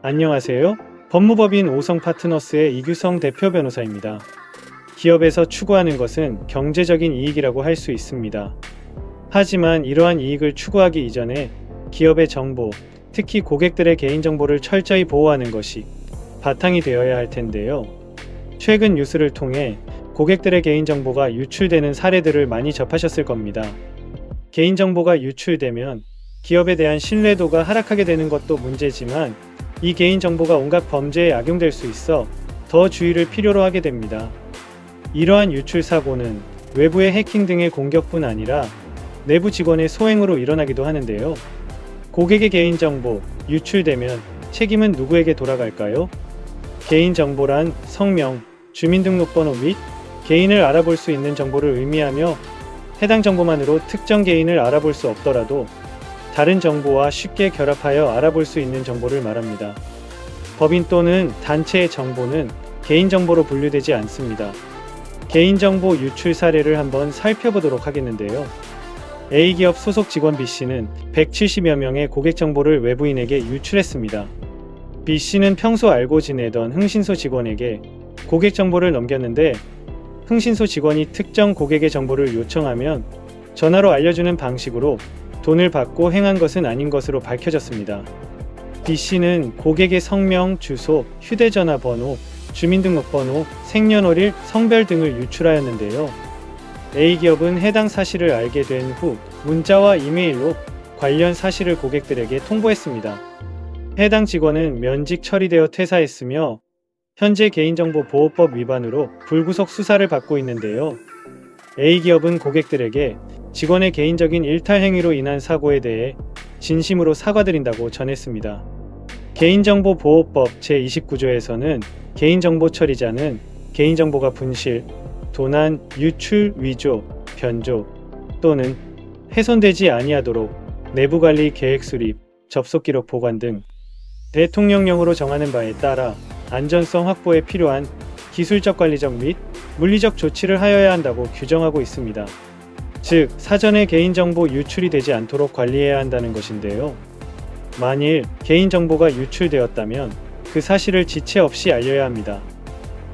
안녕하세요. 법무법인 오성파트너스의 이규성 대표 변호사입니다. 기업에서 추구하는 것은 경제적인 이익이라고 할 수 있습니다. 하지만 이러한 이익을 추구하기 이전에 기업의 정보, 특히 고객들의 개인정보를 철저히 보호하는 것이 바탕이 되어야 할 텐데요. 최근 뉴스를 통해 고객들의 개인정보가 유출되는 사례들을 많이 접하셨을 겁니다. 개인정보가 유출되면 기업에 대한 신뢰도가 하락하게 되는 것도 문제지만 이 개인정보가 온갖 범죄에 악용될 수 있어 더 주의를 필요로 하게 됩니다. 이러한 유출 사고는 외부의 해킹 등의 공격뿐 아니라 내부 직원의 소행으로 일어나기도 하는데요. 고객의 개인정보 유출되면 책임은 누구에게 돌아갈까요? 개인정보란 성명, 주민등록번호 및 개인을 알아볼 수 있는 정보를 의미하며 해당 정보만으로 특정 개인을 알아볼 수 없더라도 다른 정보와 쉽게 결합하여 알아볼 수 있는 정보를 말합니다. 법인 또는 단체의 정보는 개인정보로 분류되지 않습니다. 개인정보 유출 사례를 한번 살펴보도록 하겠는데요. A기업 소속 직원 B씨는 170여 명의 고객 정보를 외부인에게 유출했습니다. B씨는 평소 알고 지내던 흥신소 직원에게 고객 정보를 넘겼는데 흥신소 직원이 특정 고객의 정보를 요청하면 전화로 알려주는 방식으로 돈을 받고 행한 것은 아닌 것으로 밝혀졌습니다. B씨는 고객의 성명, 주소, 휴대전화 번호, 주민등록번호, 생년월일, 성별 등을 유출하였는데요. A기업은 해당 사실을 알게 된 후 문자와 이메일로 관련 사실을 고객들에게 통보했습니다. 해당 직원은 면직 처리되어 퇴사했으며 현재 개인정보보호법 위반으로 불구속 수사를 받고 있는데요. A기업은 고객들에게 직원의 개인적인 일탈 행위로 인한 사고에 대해 진심으로 사과드린다고 전했습니다. 개인정보보호법 제29조에서는 개인정보 처리자는 개인정보가 분실, 도난, 유출, 위조, 변조 또는 훼손되지 아니하도록 내부관리 계획 수립, 접속기록 보관 등 대통령령으로 정하는 바에 따라 안전성 확보에 필요한 기술적 관리적 및 물리적 조치를 하여야 한다고 규정하고 있습니다. 즉, 사전에 개인정보 유출이 되지 않도록 관리해야 한다는 것인데요. 만일 개인정보가 유출되었다면 그 사실을 지체 없이 알려야 합니다.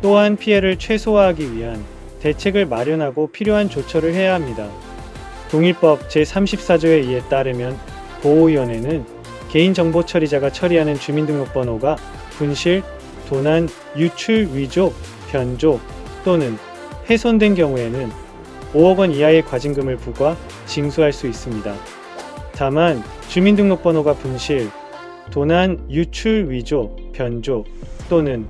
또한 피해를 최소화하기 위한 대책을 마련하고 필요한 조처를 해야 합니다. 동일법 제34조의 이에 따르면 보호위원회는 개인정보 처리자가 처리하는 주민등록번호가 분실, 도난, 유출, 위조, 변조 또는 훼손된 경우에는 5억 원 이하의 과징금을 부과, 징수할 수 있습니다. 다만 주민등록번호가 분실, 도난, 유출, 위조, 변조 또는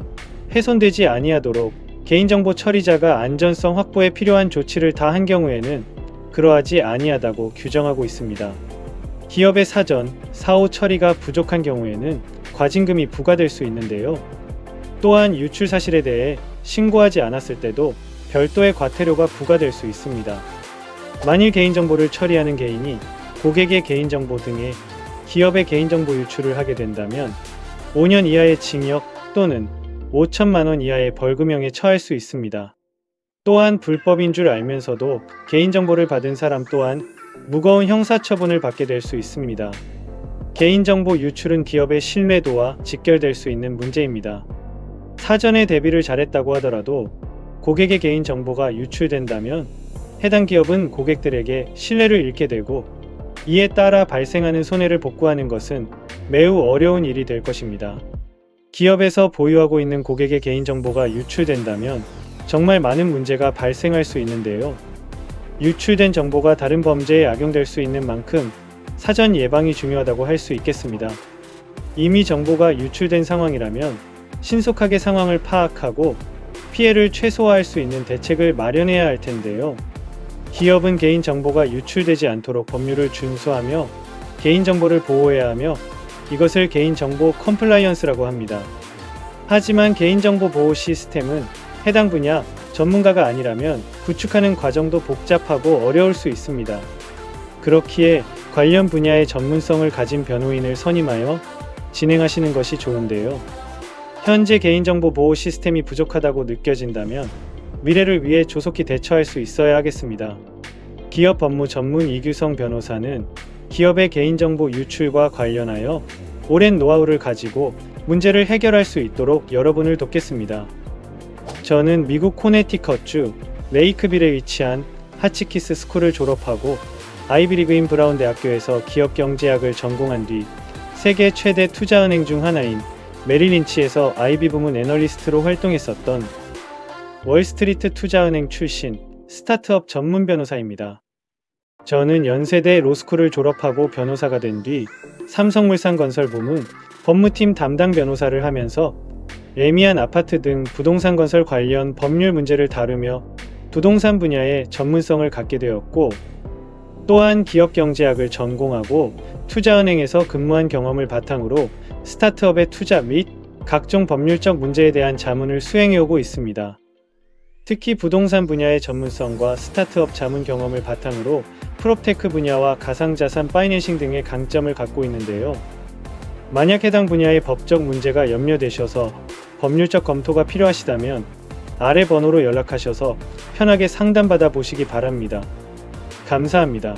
훼손되지 아니하도록 개인정보 처리자가 안전성 확보에 필요한 조치를 다한 경우에는 그러하지 아니하다고 규정하고 있습니다. 기업의 사전, 사후 처리가 부족한 경우에는 과징금이 부과될 수 있는데요. 또한 유출 사실에 대해 신고하지 않았을 때도 별도의 과태료가 부과될 수 있습니다. 만일 개인정보를 처리하는 개인이 고객의 개인정보 등의 기업의 개인정보 유출을 하게 된다면 5년 이하의 징역 또는 5천만 원 이하의 벌금형에 처할 수 있습니다. 또한 불법인 줄 알면서도 개인정보를 받은 사람 또한 무거운 형사처분을 받게 될 수 있습니다. 개인정보 유출은 기업의 신뢰도와 직결될 수 있는 문제입니다. 사전에 대비를 잘했다고 하더라도 고객의 개인정보가 유출된다면 해당 기업은 고객들에게 신뢰를 잃게 되고 이에 따라 발생하는 손해를 복구하는 것은 매우 어려운 일이 될 것입니다. 기업에서 보유하고 있는 고객의 개인정보가 유출된다면 정말 많은 문제가 발생할 수 있는데요. 유출된 정보가 다른 범죄에 악용될 수 있는 만큼 사전 예방이 중요하다고 할 수 있겠습니다. 이미 정보가 유출된 상황이라면 신속하게 상황을 파악하고 피해를 최소화할 수 있는 대책을 마련해야 할 텐데요. 기업은 개인정보가 유출되지 않도록 법률을 준수하며 개인정보를 보호해야 하며 이것을 개인정보 컴플라이언스라고 합니다. 하지만 개인정보 보호 시스템은 해당 분야 전문가가 아니라면 구축하는 과정도 복잡하고 어려울 수 있습니다. 그렇기에 관련 분야의 전문성을 가진 변호인을 선임하여 진행하시는 것이 좋은데요. 현재 개인정보 보호 시스템이 부족하다고 느껴진다면 미래를 위해 조속히 대처할 수 있어야 하겠습니다. 기업 법무 전문 이규성 변호사는 기업의 개인정보 유출과 관련하여 오랜 노하우를 가지고 문제를 해결할 수 있도록 여러분을 돕겠습니다. 저는 미국 코네티컷주 레이크빌에 위치한 하치키스 스쿨을 졸업하고 아이비리그인 브라운 대학교에서 기업경제학을 전공한 뒤 세계 최대 투자은행 중 하나인 메릴린치에서 IB 부문 애널리스트로 활동했었던 월스트리트 투자은행 출신 스타트업 전문 변호사입니다. 저는 연세대 로스쿨을 졸업하고 변호사가 된 뒤 삼성물산건설 부문 법무팀 담당 변호사를 하면서 애미한 아파트 등 부동산 건설 관련 법률 문제를 다루며 부동산 분야의 전문성을 갖게 되었고, 또한 기업경제학을 전공하고 투자은행에서 근무한 경험을 바탕으로 스타트업의 투자 및 각종 법률적 문제에 대한 자문을 수행해오고 있습니다. 특히 부동산 분야의 전문성과 스타트업 자문 경험을 바탕으로 프롭테크 분야와 가상자산 파이낸싱 등의 강점을 갖고 있는데요. 만약 해당 분야의 법적 문제가 염려되셔서 법률적 검토가 필요하시다면 아래 번호로 연락하셔서 편하게 상담받아 보시기 바랍니다. 감사합니다.